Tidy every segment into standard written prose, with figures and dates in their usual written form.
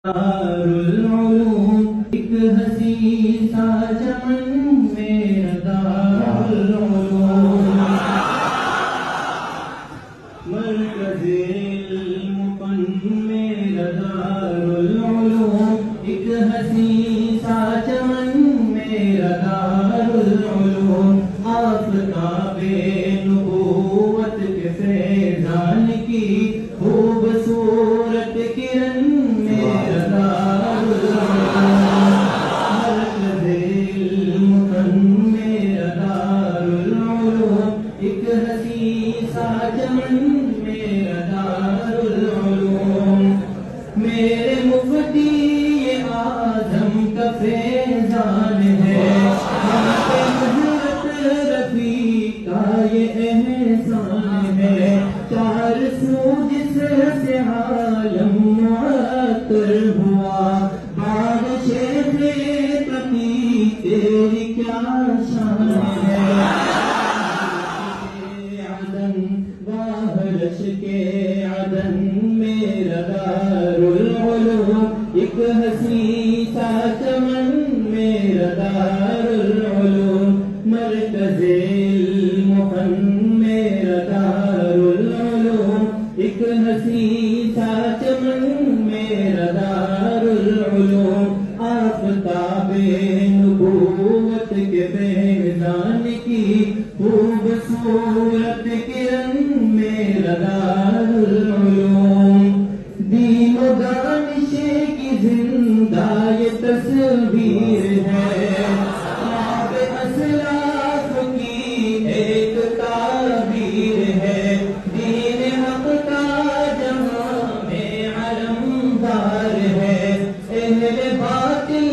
دارالعلوم ایک حسین سا چمن میرا دارالعلوم مرکز علم فن میرا دارالعلوم ایک حسین سا چمن میرا دارالعلوم آفتاب نبوت کے فیضان کی خوبصورت کرن میرے مفتی اعظم کا فیضان ہے ہم پہ حضرت رفیع کا یہ احسان ہے چار سو جس سے عالم معطر ہوا بعد شیخ تقی تیری کیا شان ہے عدن واہرش کے عدن میرا دارالعلوم ایک حسین سا چمن میرا دارالعلوم مرکز علم فن میرا دارالعلوم ایک حسین سا چمن میرا دارالعلوم آفتاب نبوت کے فیضان کی خوبصورت کرن میرا دارالعلوم دین و دانش کی زندہ یہ تصویر ہے خواب اسلاف کی ایک تعبیر ہے دین حق کا جہاں میں علمدار ہے اہل باطل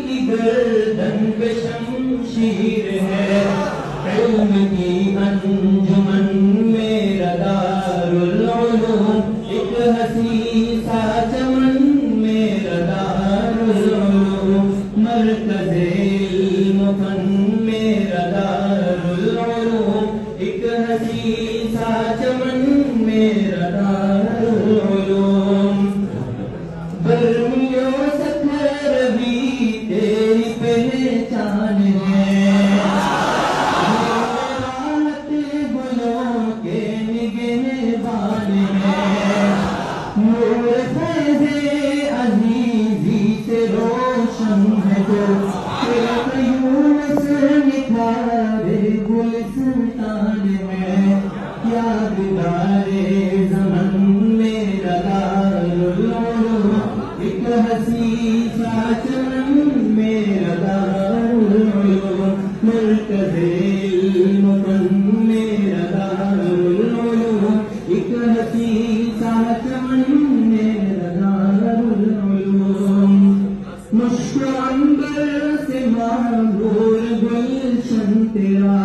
کی گردن پہ شمشیر ہے علم کی انجمن میرا دارالعلوم ایک حسین سا چمن میرا دارالعلوم مرکز علم فن میرا دارالعلوم ایک حسین سا چمن میرا دارالعلوم برمیوں سکر بھی تیری پہچان ہے نور فیض عزیزی سے روشن ہے جو شیخ یونس نکھارے گلستان میں یادگار زمن میرا دارالعلوم ایک حسین سا چمن میرا دارالعلوم مرکز علم فن میرا دارالعلوم ایک حسین سا چمن میرا دارالعلوم مشک عنبر سے معمور گلشن تیرا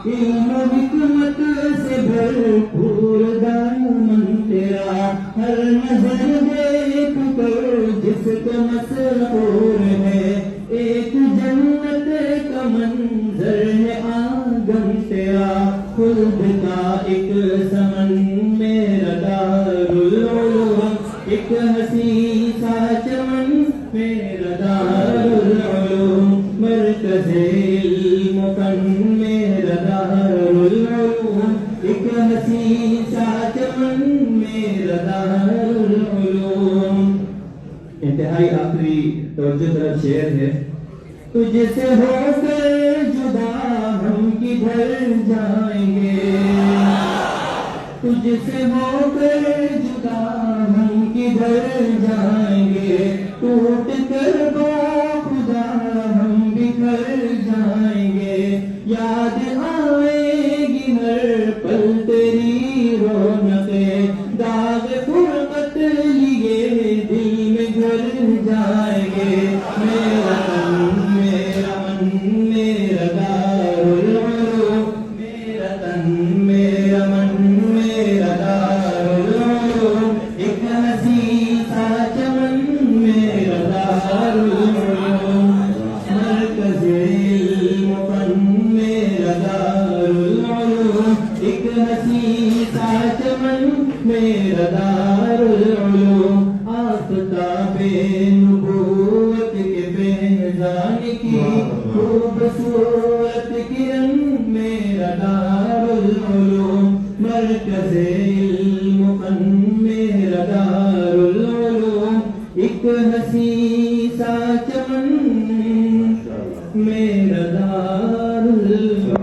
علم و حکمت سے بھرپور دامن تیرا ہر نظر دیکھ کر جس کو مسحور ہے ایک جنت کا منظر ہے آنگن تیرا خلد کا ایک سمن میرا دارالعلوم ایک حسین سا چمن میرا دارالعلوم مرکز علم فن میرا دارالعلوم ایک حسین سا چمن میرا دارالعلوم انتہائی آخری توجہ طرف شعر ہے تجھ سے ہو کر جدا ہم کدھر جائیں گے تجھ سے ہو کر جدا ہم کدھر جائیں گے ٹوٹ کر با خدا ہم بکھر جائیں گے یاد آئے گی ہر پل تیری رونقیں داغ فرقت لیے دل میں گھر جائیں گے میرا تن میرا من میرا دارالعلوم میرا تن میرا من میرا دارالعلوم ایک حسین سا چمن میرا دارالعلوم مرکز علم فن میرا دارالعلوم ایک حسین سا چمن میرا دارالعلوم آفتاب نبوت کے فیضان کی خوبصورت کرن میرا دارالعلوم مرکز علم فن میرا دارالعلوم ایک حسین سا چمن میرا دارالعلوم